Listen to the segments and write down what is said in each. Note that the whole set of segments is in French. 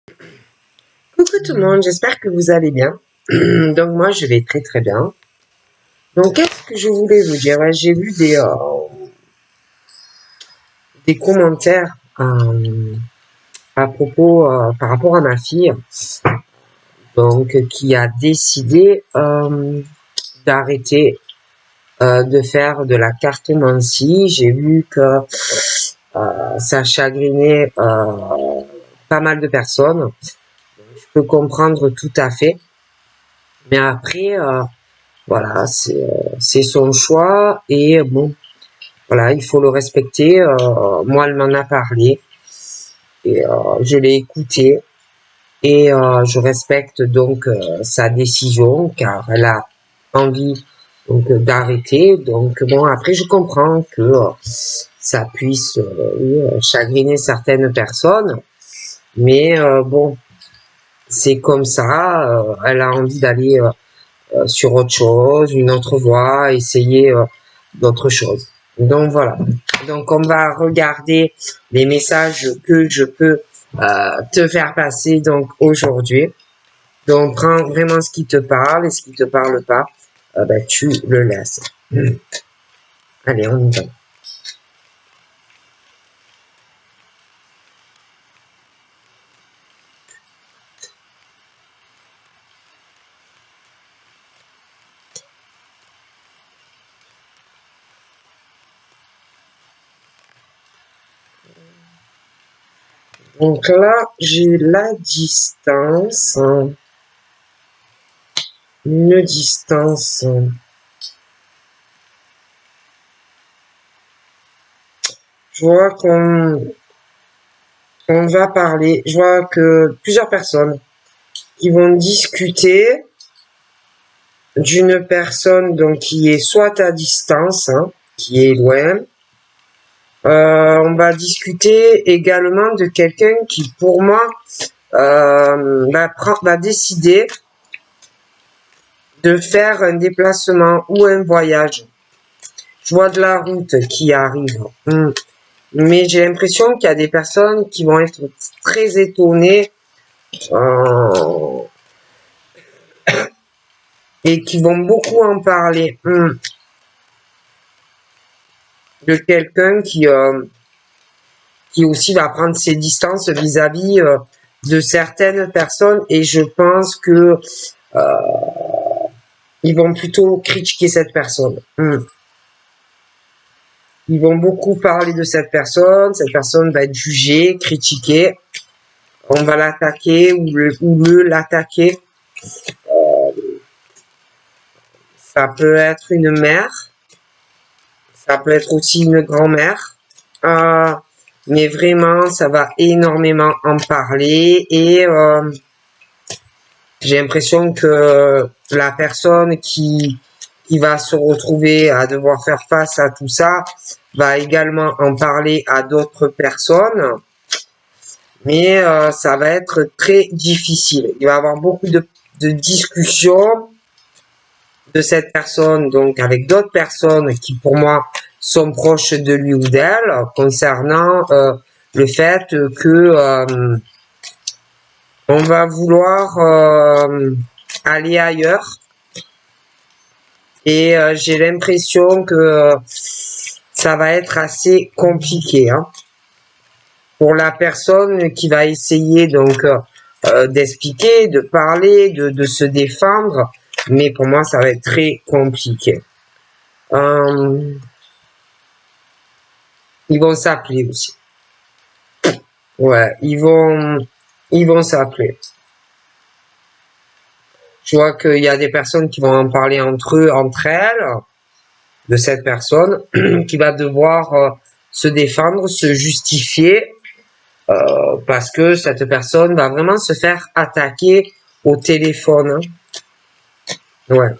Coucou tout le monde, j'espère que vous allez bien. Donc moi je vais très très bien. Donc qu'est-ce que je voulais vous dire? J'ai vu des commentaires à propos par rapport à ma fille, donc qui a décidé d'arrêter de faire de la cartomancie. J'ai vu que ça chagrinait pas mal de personnes. Je peux comprendre tout à fait. Mais après, voilà, c'est son choix et bon, voilà, il faut le respecter. Moi, elle m'en a parlé et je l'ai écouté et je respecte donc sa décision car elle a envie donc d'arrêter. Donc bon, après, je comprends que ça puisse chagriner certaines personnes, mais bon, c'est comme ça. Elle a envie d'aller sur autre chose, une autre voie, essayer d'autres choses. Donc voilà. Donc on va regarder les messages que je peux te faire passer donc aujourd'hui. Donc prends vraiment ce qui te parle et ce qui te parle pas, ben, tu le laisses. Allez, on y va. Donc là, j'ai la distance. Une distance. Je vois qu'on va parler. Je vois que plusieurs personnes qui vont discuter d'une personne donc qui est soit à distance, hein, qui est loin. On va discuter également de quelqu'un qui, pour moi, va décider de faire un déplacement ou un voyage. Je vois de la route qui arrive. Mais j'ai l'impression qu'il y a des personnes qui vont être très étonnées et qui vont beaucoup en parler. De quelqu'un qui aussi va prendre ses distances vis-à-vis de certaines personnes et je pense que ils vont plutôt critiquer cette personne. Ils vont beaucoup parler de cette personne va être jugée, critiquée, on va l'attaquer ou l'attaquer. Ça peut être une mère, ça peut être aussi une grand-mère. Mais vraiment, ça va énormément en parler et j'ai l'impression que la personne qui va se retrouver à devoir faire face à tout ça va également en parler à d'autres personnes, mais ça va être très difficile. Il va y avoir beaucoup de discussions de cette personne, donc avec d'autres personnes qui pour moi sont proches de lui ou d'elle, concernant le fait que on va vouloir aller ailleurs et j'ai l'impression que ça va être assez compliqué hein, pour la personne qui va essayer donc d'expliquer, de parler, de se défendre, mais pour moi ça va être très compliqué. Ils vont s'appeler aussi. Ouais, ils vont s'appeler. Je vois qu'il y a des personnes qui vont en parler entre elles, de cette personne, qui va devoir se défendre, se justifier, parce que cette personne va vraiment se faire attaquer au téléphone. Ouais.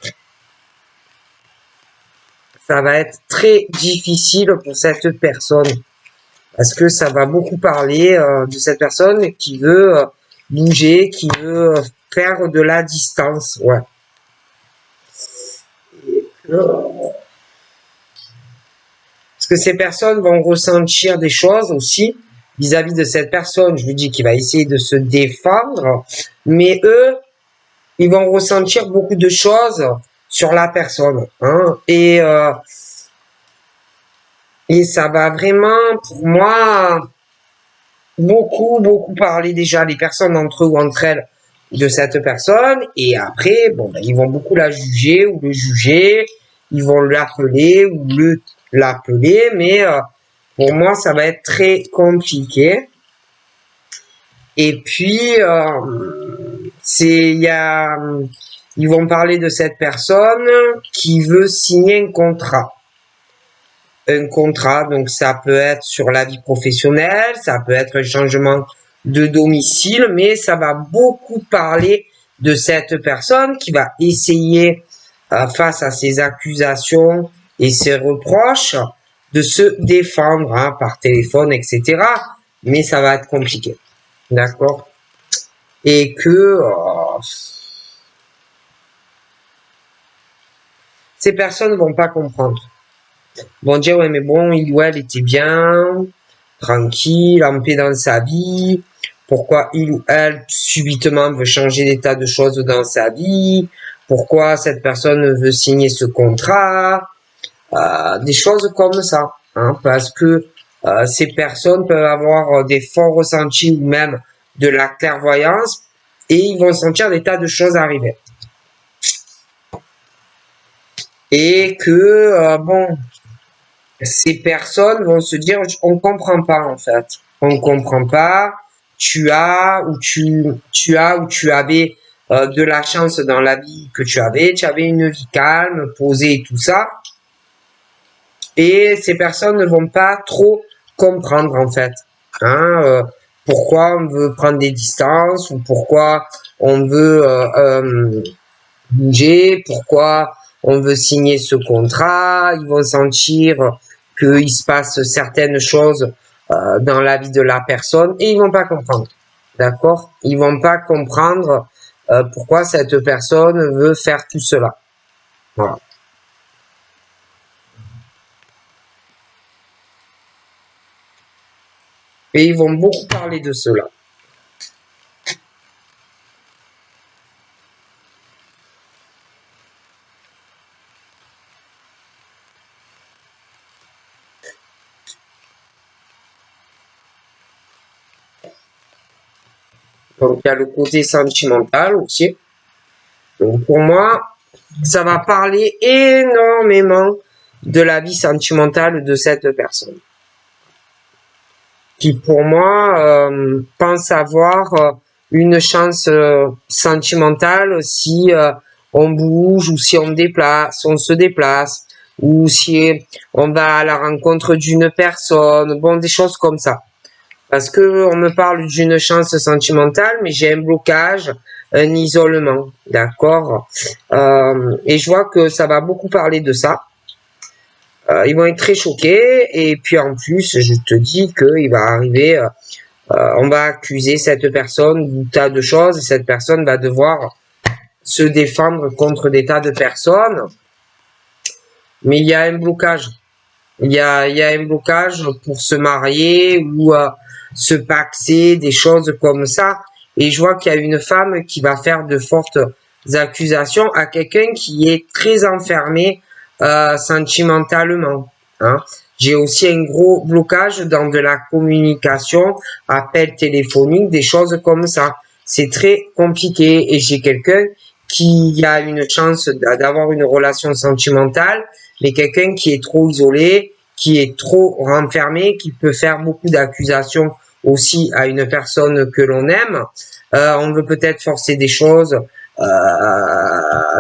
Ça va être très difficile pour cette personne, parce que ça va beaucoup parler de cette personne qui veut bouger, qui veut faire de la distance. Ouais. Parce que ces personnes vont ressentir des choses aussi vis-à-vis de cette personne, je lui dis qu'il va essayer de se défendre, mais eux, ils vont ressentir beaucoup de choses sur la personne, hein, et ça va vraiment, pour moi, beaucoup parler déjà les personnes entre eux ou entre elles de cette personne, et après, bon, ben, ils vont beaucoup la juger ou le juger, ils vont l'appeler ou l'appeler, mais pour moi, ça va être très compliqué. Et puis, ils vont parler de cette personne qui veut signer un contrat. Un contrat, donc ça peut être sur la vie professionnelle, ça peut être un changement de domicile, mais ça va beaucoup parler de cette personne qui va essayer, face à ces accusations et ces reproches, de se défendre, hein, par téléphone, etc. Mais ça va être compliqué. D'accord? Et que ces personnes vont pas comprendre. Vont dire, ouais, mais bon, il ou elle était bien, tranquille, en paix dans sa vie. Pourquoi il ou elle, subitement, veut changer d'état de choses dans sa vie? Pourquoi cette personne veut signer ce contrat? Des choses comme ça, hein, parce que ces personnes peuvent avoir des forts ressentis ou même de la clairvoyance et ils vont sentir des tas de choses arriver. Et que, bon, ces personnes vont se dire, on comprend pas en fait. On comprend pas, tu as ou tu avais de la chance dans la vie que tu avais une vie calme, posée et tout ça. Et ces personnes ne vont pas trop comprendre en fait, hein, pourquoi on veut prendre des distances ou pourquoi on veut bouger, pourquoi on veut signer ce contrat. Ils vont sentir qu'il se passe certaines choses dans la vie de la personne et ils vont pas comprendre, d'accord? Ils vont pas comprendre pourquoi cette personne veut faire tout cela. Voilà. Et ils vont beaucoup parler de cela. Donc il y a le côté sentimental aussi. Donc pour moi, ça va parler énormément de la vie sentimentale de cette personne. Qui pour moi pense avoir une chance sentimentale si on bouge ou si on se déplace ou si on va à la rencontre d'une personne, bon, des choses comme ça. Parce que on me parle d'une chance sentimentale, mais j'ai un blocage, un isolement, d'accord. Et je vois que ça va beaucoup parler de ça. Ils vont être très choqués et puis en plus, je te dis qu'il va arriver, on va accuser cette personne d'un tas de choses et cette personne va devoir se défendre contre des tas de personnes. Mais il y a un blocage. Il y a un blocage pour se marier ou se paxer, des choses comme ça. Et je vois qu'il y a une femme qui va faire de fortes accusations à quelqu'un qui est très enfermé sentimentalement. Hein. J'ai aussi un gros blocage dans de la communication, appel téléphonique, des choses comme ça. C'est très compliqué et j'ai quelqu'un qui a une chance d'avoir une relation sentimentale, mais quelqu'un qui est trop isolé, qui est trop renfermé, qui peut faire beaucoup d'accusations aussi à une personne que l'on aime. On veut peut-être forcer des choses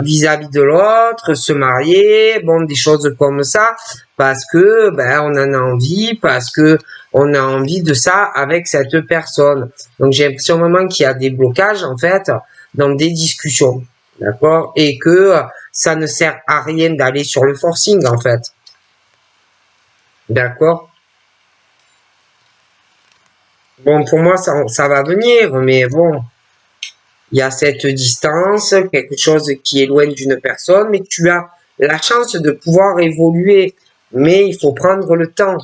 vis-à-vis de l'autre, se marier, bon, des choses comme ça, parce que ben on en a envie, parce que on a envie de ça avec cette personne. Donc j'ai l'impression vraiment qu'il y a des blocages en fait dans des discussions, d'accord, et que ça ne sert à rien d'aller sur le forcing en fait, d'accord. Bon, pour moi ça va venir, mais bon. Il y a cette distance, quelque chose qui est loin d'une personne, mais tu as la chance de pouvoir évoluer. Mais il faut prendre le temps.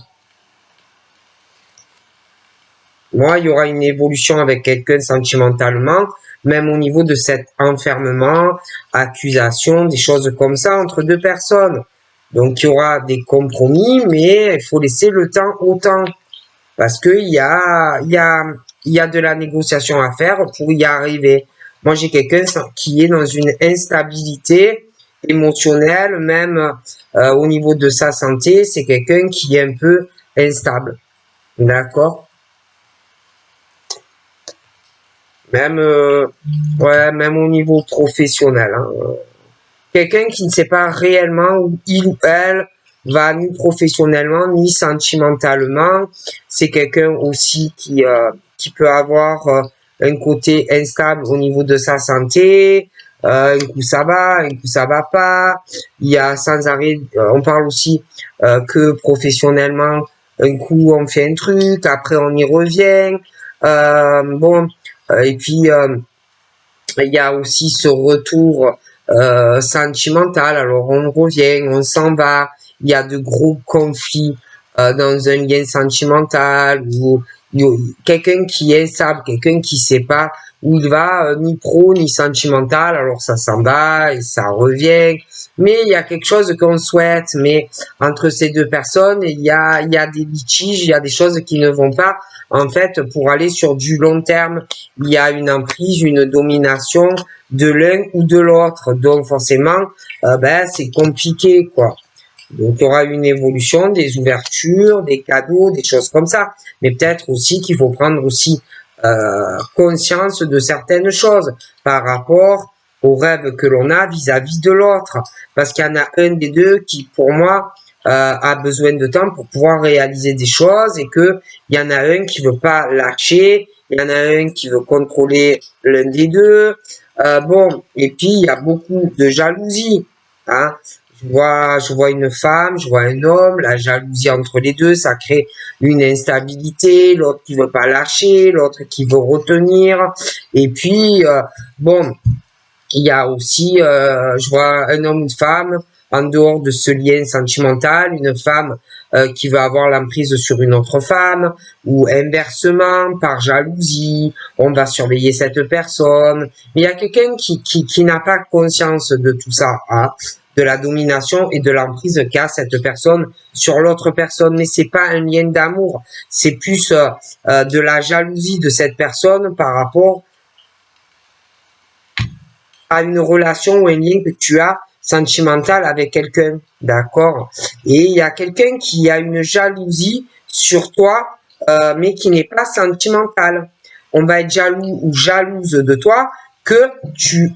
Moi, il y aura une évolution avec quelqu'un sentimentalement, même au niveau de cet enfermement, accusation, des choses comme ça entre deux personnes. Donc, il y aura des compromis, mais il faut laisser le temps au temps. Parce que il y a de la négociation à faire pour y arriver. Moi, j'ai quelqu'un qui est dans une instabilité émotionnelle, même au niveau de sa santé. C'est quelqu'un qui est un peu instable. D'accord? Même, ouais, même au niveau professionnel. Hein. Quelqu'un qui ne sait pas réellement où il ou elle va ni professionnellement ni sentimentalement. C'est quelqu'un aussi qui peut avoir un côté instable au niveau de sa santé. Un coup ça va, un coup ça va pas. Il y a sans arrêt, on parle aussi que professionnellement, un coup on fait un truc, après on y revient. Bon, et puis il y a aussi ce retour sentimental. Alors on revient, on s'en va. Il y a de gros conflits dans un lien sentimental ou quelqu'un qui est stable, quelqu'un qui sait pas où il va, ni pro ni sentimental. Alors ça s'en va et ça revient. Mais il y a quelque chose qu'on souhaite. Mais entre ces deux personnes, il y a des litiges, il y a des choses qui ne vont pas. En fait, pour aller sur du long terme, il y a une emprise, une domination de l'un ou de l'autre. Donc forcément, c'est compliqué, quoi. Donc il y aura une évolution, des ouvertures, des cadeaux, des choses comme ça. Mais peut-être aussi qu'il faut prendre aussi conscience de certaines choses par rapport aux rêves que l'on a vis-à-vis de l'autre. Parce qu'il y en a un des deux qui, pour moi, a besoin de temps pour pouvoir réaliser des choses et que il y en a un qui veut pas lâcher, il y en a un qui veut contrôler l'un des deux. Bon, et puis il y a beaucoup de jalousie. Hein. Je vois une femme, je vois un homme, la jalousie entre les deux, ça crée une instabilité, l'autre qui veut pas lâcher, l'autre qui veut retenir. Et puis, bon, il y a aussi, je vois un homme ou une femme en dehors de ce lien sentimental, une femme qui veut avoir l'emprise sur une autre femme, ou inversement, par jalousie, on va surveiller cette personne. Mais il y a quelqu'un qui n'a pas conscience de tout ça, hein, de la domination et de l'emprise qu'a cette personne sur l'autre personne. Mais c'est pas un lien d'amour, c'est plus de la jalousie de cette personne par rapport à une relation ou un lien que tu as sentimental avec quelqu'un, d'accord? Et il y a quelqu'un qui a une jalousie sur toi, mais qui n'est pas sentimentale. On va être jaloux ou jalouse de toi que tu